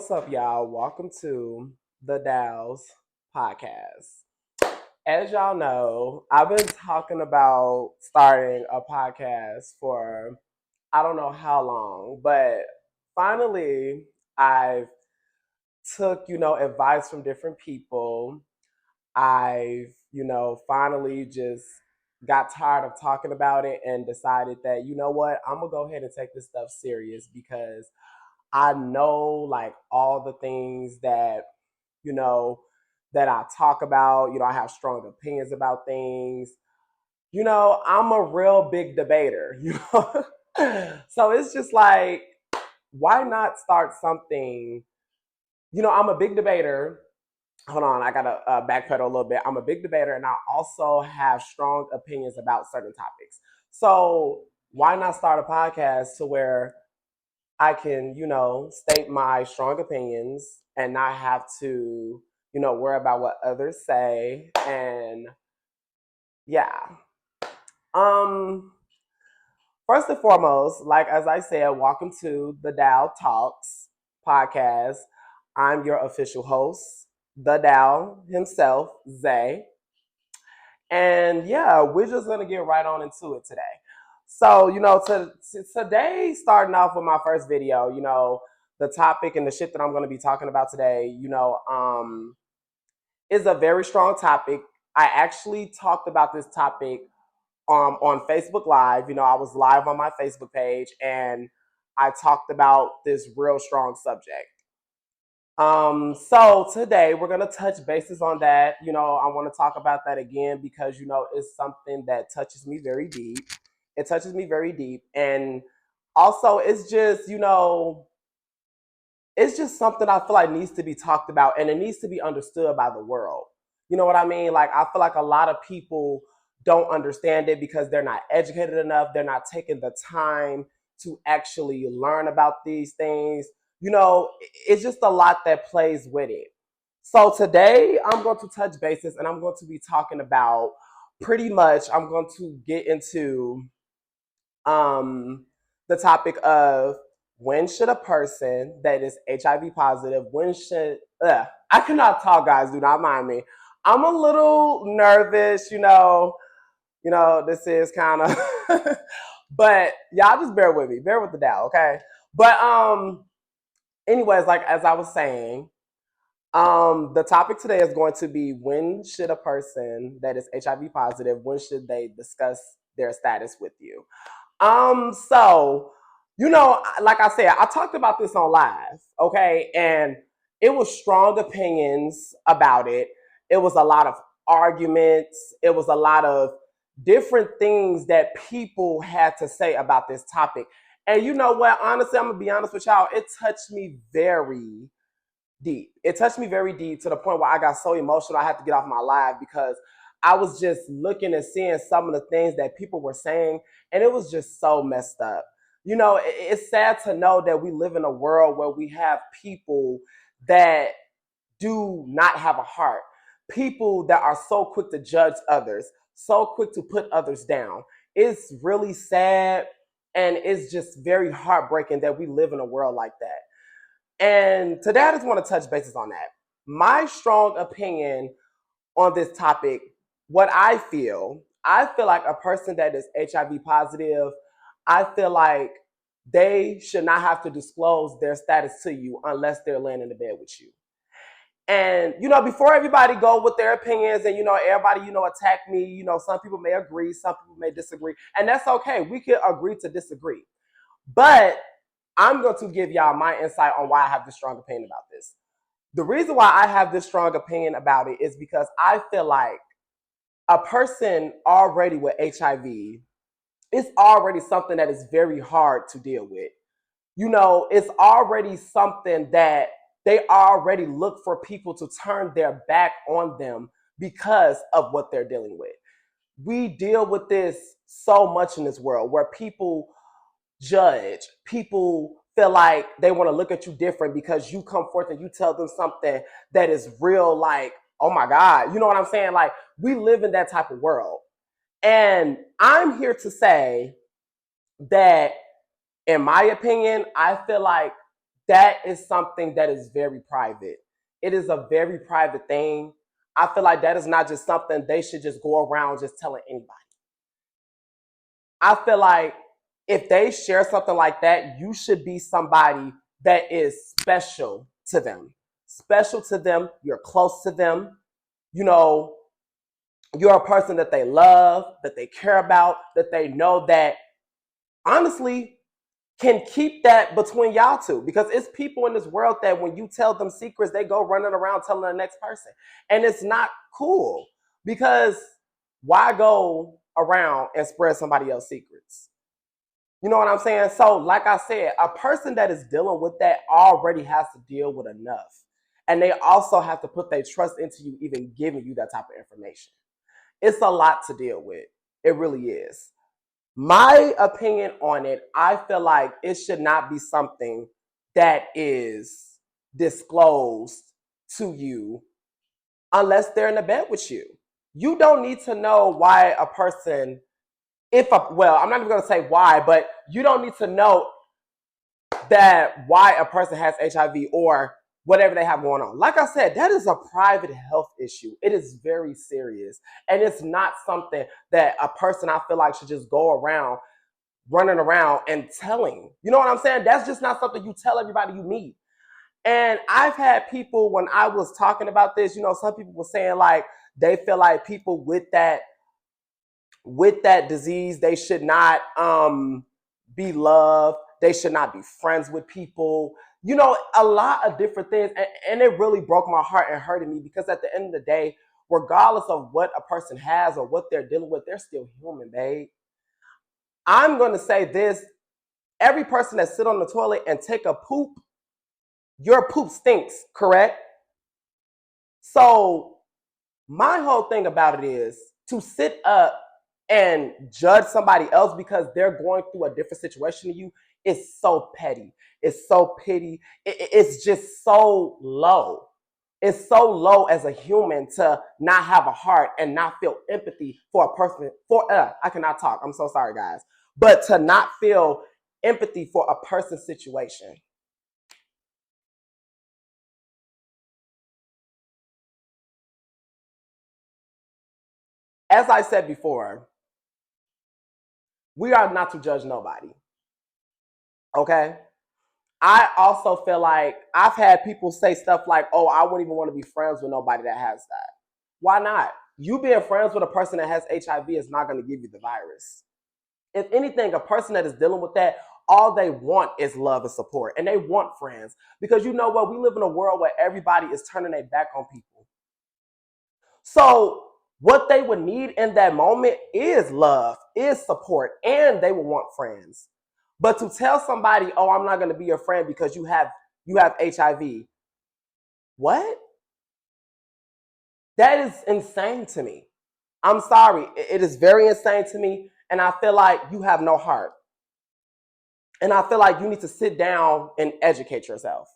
What's up, y'all? Welcome to the Dow's podcast. As y'all know, I've been talking about starting a podcast for I don't know how long, but finally I've took, advice from different people. I've, finally just got tired of talking about it and decided that, you know what, I'm gonna go ahead and take this stuff serious because I know like all the things that, you know, that I talk about. I have strong opinions about things. I'm a real big debater, So it's just like, why not start something? I'm a big debater. Hold on, I gotta backpedal a little bit. I'm a big debater and I also have strong opinions about certain topics. So why not start a podcast to where I can, state my strong opinions and not have to, worry about what others say. And yeah. Um, First and foremost, like as I said, welcome to the Dow Talks podcast. I'm your official host, the Dow himself, Zay. And yeah, we're just gonna get right on into it today. So, today, starting off with my first video, the topic and the shit that I'm gonna be talking about today, is a very strong topic. I actually talked about this topic on Facebook Live. I was live on my Facebook page and I talked about this real strong subject. So today we're gonna touch bases on that. I want to talk about that again because it's something that touches me very deep. It touches me very deep, and also it's just something I feel like needs to be talked about and it needs to be understood by the world. You know what I mean? Like I feel like a lot of people don't understand it because they're not educated enough. They're not taking the time to actually learn about these things. It's just a lot that plays with it. So today I'm going to touch bases and I'm going to be talking about pretty much I'm going to get into the topic of when should a person that is HIV positive, I cannot talk, guys, do not mind me. I'm a little nervous, this is kind of but y'all just bear with me. Bear with the Dow, okay? But anyways, like as I was saying, the topic today is going to be when should a person that is HIV positive, when should they discuss their status with you? So, like I said, I talked about this on live, okay? And it was strong opinions about it. It was a lot of arguments. It was a lot of different things that people had to say about this topic. And you know what? Honestly, I'm gonna be honest with y'all. It touched me very deep. It touched me very deep to the point where I got so emotional I had to get off my live because I was just looking and seeing some of the things that people were saying, and it was just so messed up. It's sad to know that we live in a world where we have people that do not have a heart, people that are so quick to judge others, so quick to put others down. It's really sad, and it's just very heartbreaking that we live in a world like that. And today I just want to touch bases on that. My strong opinion on this topic, what I feel like a person that is HIV positive, I feel like they should not have to disclose their status to you unless they're laying in the bed with you. And, before everybody go with their opinions and, everybody, attack me, some people may agree, some people may disagree. And that's okay. We can agree to disagree. But I'm going to give y'all my insight on why I have this strong opinion about this. The reason why I have this strong opinion about it is because I feel like a person already with HIV is already something that is very hard to deal with. It's already something that they already look for people to turn their back on them because of what they're dealing with. We deal with this so much in this world where people judge. People feel like they want to look at you different because you come forth and you tell them something that is real, like, oh my God, you know what I'm saying? Like, we live in that type of world. And I'm here to say that, in my opinion, I feel like that is something that is very private. It is a very private thing. I feel like that is not just something they should just go around just telling anybody. I feel like if they share something like that, you should be somebody that is special to them. Special to them, you're close to them. You know, you're a person that they love, that they care about, that they know that honestly can keep that between y'all two. Because it's people in this world that when you tell them secrets, they go running around telling the next person. And it's not cool because why go around and spread somebody else's secrets? You know what I'm saying? So, like I said, a person that is dealing with that already has to deal with enough. And they also have to put their trust into you, even giving you that type of information. It's a lot to deal with. It really is. My opinion on it, I feel like it should not be something that is disclosed to you unless they're in a bed with you. You don't need to know why a person, well, I'm not even going to say why, but you don't need to know that why a person has HIV or whatever they have going on. Like I said, that is a private health issue. It is very serious. And it's not something that a person I feel like should just go around running around and telling. You know what I'm saying? That's just not something you tell everybody you meet. And I've had people, when I was talking about this, you know, some people were saying like they feel like people with that disease, they should not be loved. They should not be friends with people. You know, a lot of different things. And it really broke my heart and hurted me because at the end of the day, regardless of what a person has or what they're dealing with, they're still human, babe. I'm going to say this. Every person that sit on the toilet and take a poop, your poop stinks, correct? So my whole thing about it is to sit up and judge somebody else because they're going through a different situation than you is so petty. It's so pity. It's just so low. It's so low as a human to not have a heart and not feel empathy for a person. I cannot talk. I'm so sorry, guys. But to not feel empathy for a person's situation. As I said before, we are not to judge nobody. Okay? I also feel like I've had people say stuff like, oh, I wouldn't even want to be friends with nobody that has that. Why not? You being friends with a person that has HIV is not going to give you the virus. If anything, a person that is dealing with that, all they want is love and support. And they want friends. Because you know what? We live in a world where everybody is turning their back on people. So what they would need in that moment is love, is support, and they will want friends. But to tell somebody, oh, I'm not going to be your friend because you have HIV, what? That is insane to me. I'm sorry. It is very insane to me. And I feel like you have no heart. And I feel like you need to sit down and educate yourself.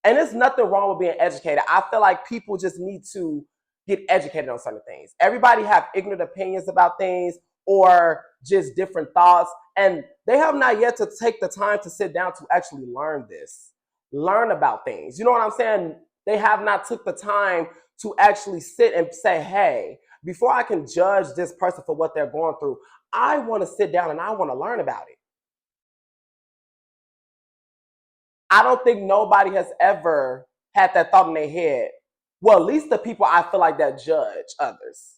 And there's nothing wrong with being educated. I feel like people just need to get educated on certain things. Everybody have ignorant opinions about things or just different thoughts. And they have not yet to take the time to sit down to actually learn this, learn about things. You know what I'm saying? They have not took the time to actually sit and say, hey, before I can judge this person for what they're going through, I want to sit down and I want to learn about it. I don't think nobody has ever had that thought in their head. Well, at least the people I feel like that judge others.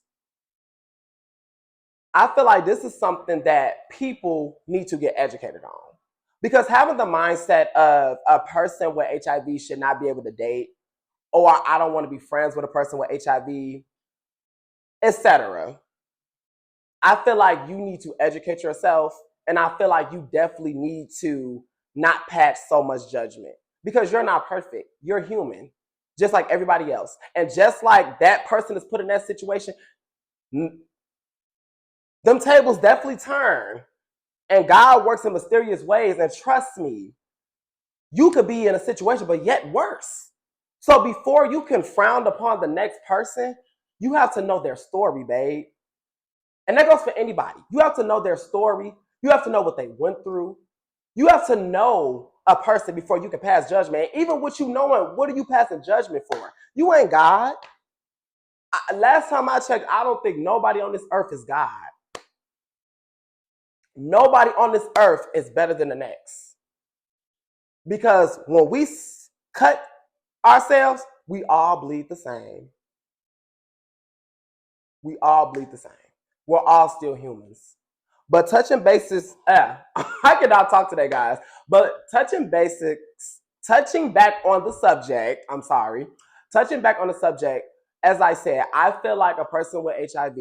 I feel like this is something that people need to get educated on. Because having the mindset of a person with HIV should not be able to date, or I don't want to be friends with a person with HIV, etc. I feel like you need to educate yourself, and I feel like you definitely need to not pass so much judgment because you're not perfect. You're human, just like everybody else. And just like that person is put in that situation, them tables definitely turn. And God works in mysterious ways. And trust me, you could be in a situation, but yet worse. So before you can frown upon the next person, you have to know their story, babe. And that goes for anybody. You have to know their story. You have to know what they went through. You have to know a person before you can pass judgment. Even what you knowing, what are you passing judgment for? You ain't God. Last time I checked, I don't think nobody on this earth is God. Nobody on this earth is better than the next. Because when we cut ourselves, we all bleed the same. We all bleed the same. We're all still humans. But touching basics, I cannot talk today, guys. But touching basics, touching back on the subject, touching back on the subject, as I said, I feel like a person with HIV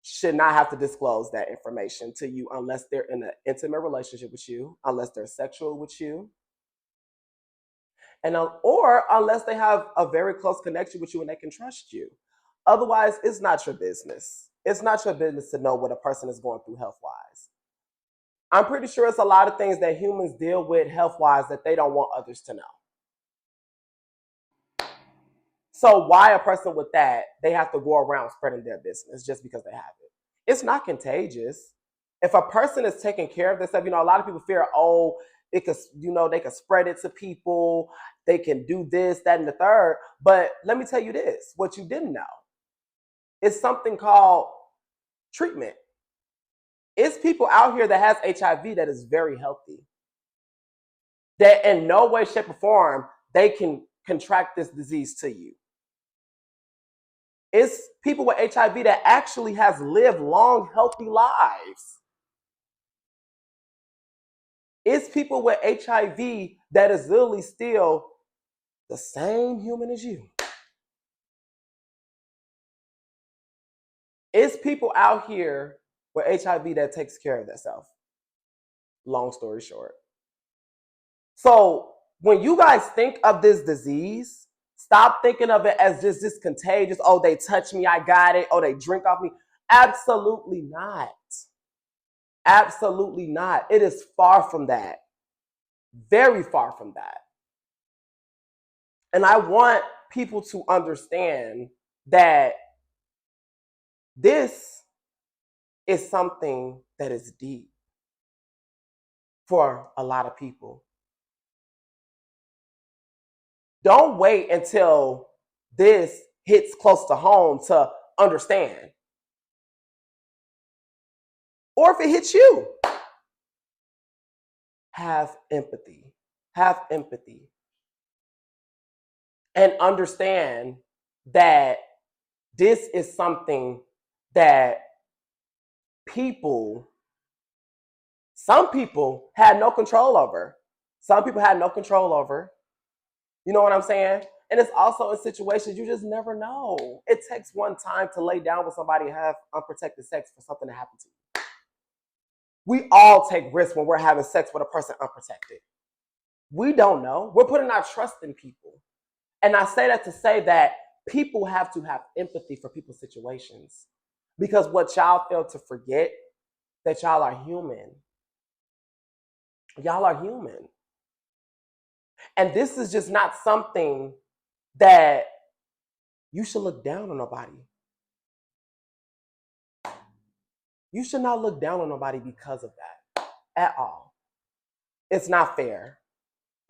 should not have to disclose that information to you unless they're in an intimate relationship with you, unless they're sexual with you, and or unless they have a very close connection with you and they can trust you. Otherwise, it's not your business. It's not your business to know what a person is going through health-wise. I'm pretty sure it's a lot of things that humans deal with health-wise that they don't want others to know. So why a person with that, they have to go around spreading their business just because they have it? It's not contagious. If a person is taking care of themselves, a lot of people fear, it could, they could spread it to people. They can do this, that, and the third. But let me tell you this, what you didn't know. It's something called treatment. It's people out here that has HIV that is very healthy. That in no way, shape, or form, they can contract this disease to you. It's people with HIV that actually has lived long, healthy lives. It's people with HIV that is literally still the same human as you. It's people out here with HIV that takes care of themselves. Long story short. So when you guys think of this disease, stop thinking of it as just this contagious, they touch me, I got it, they drink off me. Absolutely not. Absolutely not. It is far from that. Very far from that. And I want people to understand that this is something that is deep for a lot of people. Don't wait until this hits close to home to understand. Or if it hits you, have empathy. Have empathy. And understand that this is something that some people had no control over. Some people had no control over. You know what I'm saying? And it's also in situations you just never know. It takes one time to lay down with somebody and have unprotected sex for something to happen to you. We all take risks when we're having sex with a person unprotected. We don't know. We're putting our trust in people. And I say that to say that people have to have empathy for people's situations. Because what y'all fail to forget, that y'all are human. Y'all are human. And this is just not something that you should look down on nobody. You should not look down on nobody because of that at all. It's not fair.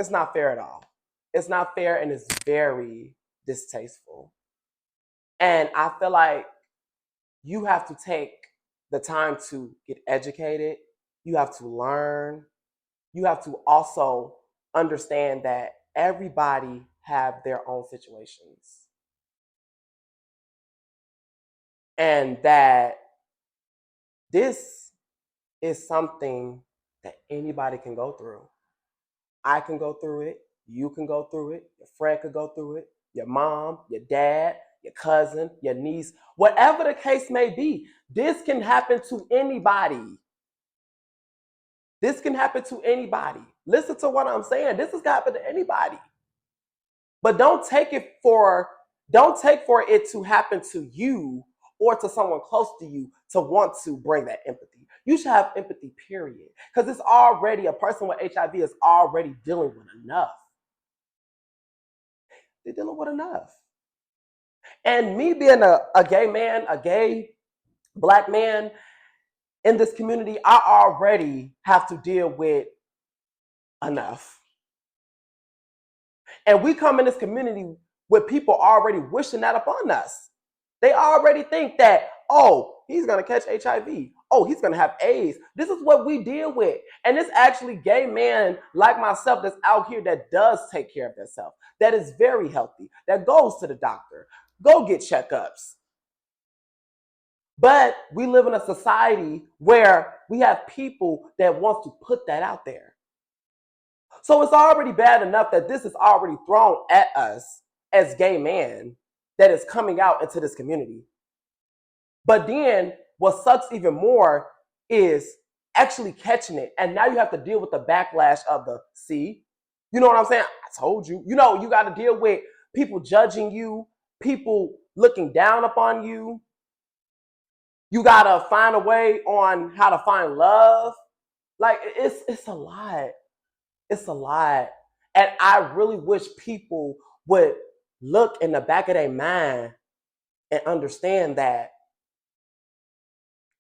It's not fair at all. It's not fair, and it's very distasteful. And I feel like you have to take the time to get educated. You have to learn. You have to also understand that everybody have their own situations. And that this is something that anybody can go through. I can go through it. You can go through it. Your friend could go through it. Your mom, your dad, your cousin, your niece, whatever the case may be. This can happen to anybody. This can happen to anybody. Listen to what I'm saying. This has happened to anybody. But don't take for it to happen to you or to someone close to you to want to bring that empathy. You should have empathy, period. Because it's already, a person with HIV is already dealing with enough. They're dealing with enough. And me being a gay man, a gay black man, in this community, I already have to deal with enough. And we come in this community with people already wishing that upon us. They already think that, oh, he's going to catch HIV. Oh, he's going to have AIDS. This is what we deal with. And it's actually gay men like myself that's out here that does take care of themselves, that is very healthy, that goes to the doctor, go get checkups. But we live in a society where we have people that want to put that out there. So it's already bad enough that this is already thrown at us as gay men that is coming out into this community. But then what sucks even more is actually catching it. And now you have to deal with the backlash of the, see, you know what I'm saying? I told you. You know, you got to deal with people judging you, people looking down upon you. You got to find a way on how to find love. Like, it's a lot. It's a lot. And I really wish people would look in the back of their mind and understand that,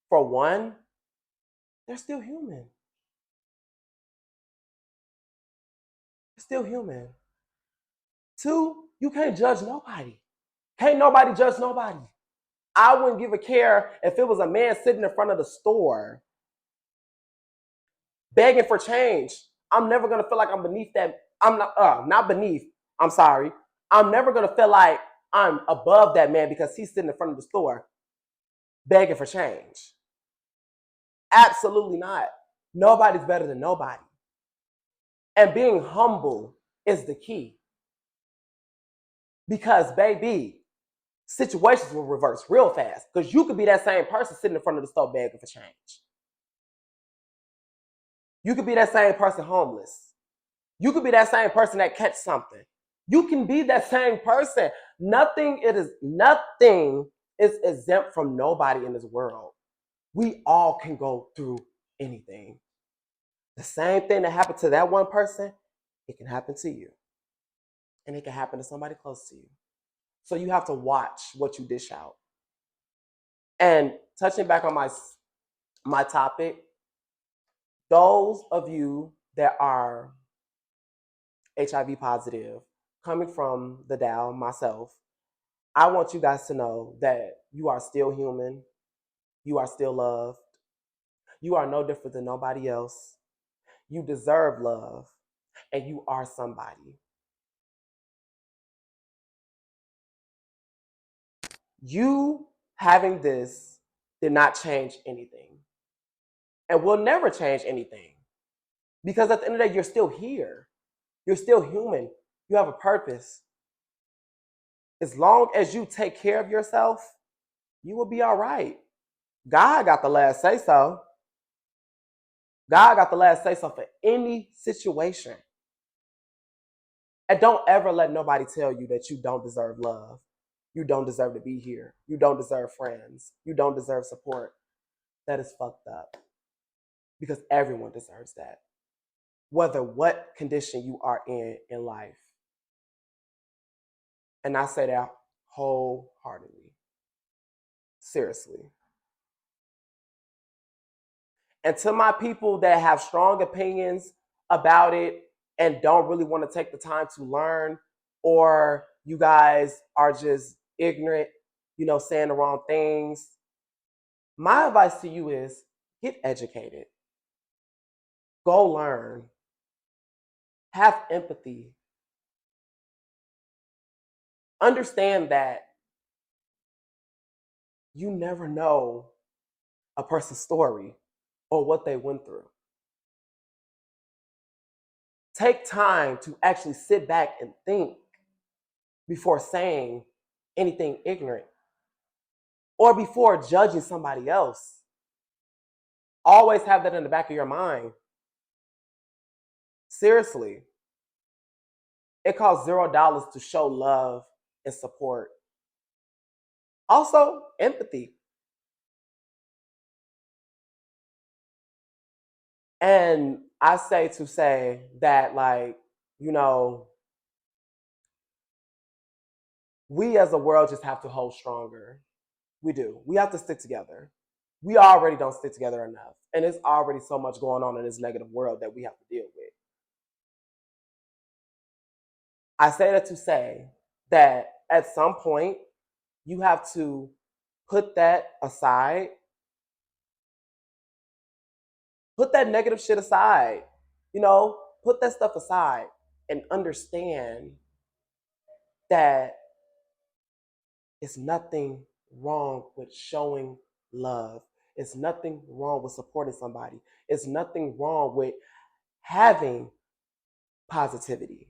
for one, they're still human. They're still human. Two, you can't judge nobody. Can't nobody judge nobody. I wouldn't give a care if it was a man sitting in front of the store begging for change. I'm never gonna feel like I'm beneath that. I'm not beneath. I'm sorry. I'm never gonna feel like I'm above that man because he's sitting in front of the store begging for change. Absolutely not. Nobody's better than nobody. And being humble is the key. Because, baby, situations will reverse real fast. Because you could be that same person sitting in front of the store begging for change. You could be that same person homeless. You could be that same person that catch something. You can be that same person. Nothing is exempt from nobody in this world. We all can go through anything. The same thing that happened to that one person, it can happen to you. And it can happen to somebody close to you. So you have to watch what you dish out. And touching back on my topic, those of you that are HIV positive, coming from the Dow, myself, I want you guys to know that you are still human. You are still loved. You are no different than nobody else. You deserve love, and you are somebody. You having this did not change anything, and will never change anything, because at the end of the day, you're still here. You're still human. You have a purpose. As long as you take care of yourself, you will be all right. God got the last say so. God got the last say so for any situation. And don't ever let nobody tell you that you don't deserve love. You don't deserve to be here. You don't deserve friends. You don't deserve support. That is fucked up. Because everyone deserves that. Whether what condition you are in life. And I say that wholeheartedly. Seriously. And to my people that have strong opinions about it and don't really want to take the time to learn, or you guys are just ignorant, saying the wrong things, my advice to you is get educated. Go learn. Have empathy. Understand that you never know a person's story or what they went through. Take time to actually sit back and think before saying anything ignorant or before judging somebody else. Always have that in the back of your mind. Seriously. It costs $0 to show love and support. Also, empathy. And I say that, like, we as a world just have to hold stronger. We do. We have to stick together. we already don't stick together enough. And there's already so much going on in this negative world that we have to deal with. I say that to say that at some point, you have to put that aside, put that negative shit aside, put that stuff aside and understand that it's nothing wrong with showing love. It's nothing wrong with supporting somebody. It's nothing wrong with having positivity.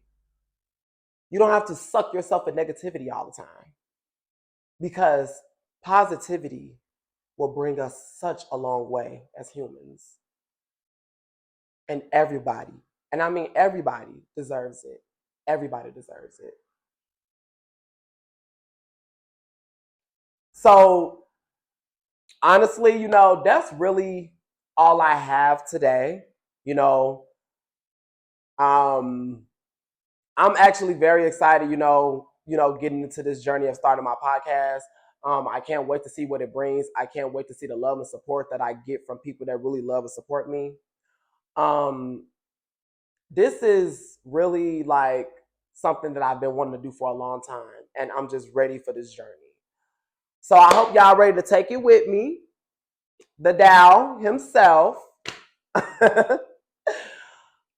You don't have to suck yourself in negativity all the time because positivity will bring us such a long way as humans. And everybody, and I mean everybody, deserves it. Everybody deserves it. So, honestly, that's really all I have today. You know, um, I'm actually very excited, getting into this journey of starting my podcast. I can't wait to see what it brings. I can't wait to see the love and support that I get from people that really love and support me. Um, this is really like something that I've been wanting to do for a long time, and I'm just ready for this journey. So I hope y'all ready to take it with me. The Dow himself.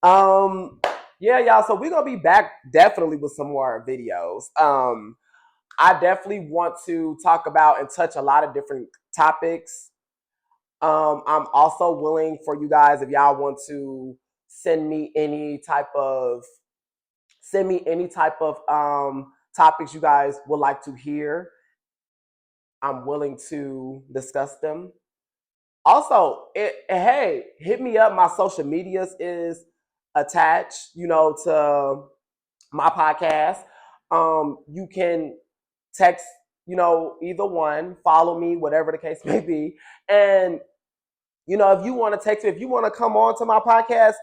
um, yeah, y'all. So we're gonna be back definitely with some more videos. I definitely want to talk about and touch a lot of different topics. I'm also willing for you guys if y'all want to send me any type of topics you guys would like to hear. I'm willing to discuss them. Also, hey, hit me up. My social medias is attached, to my podcast. You can text, either one, follow me, whatever the case may be. And, if you want to text me, if you want to come on to my podcast,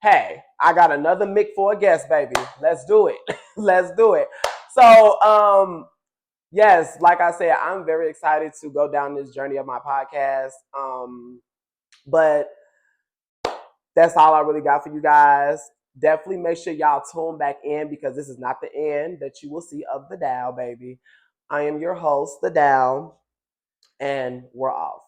hey, I got another mic for a guest, baby. Let's do it. Let's do it. So, yes, like I said, I'm very excited to go down this journey of my podcast. But that's all I really got for you guys. Definitely make sure y'all tune back in because this is not the end that you will see of the Dow, baby. I am your host, the Dow, and we're off.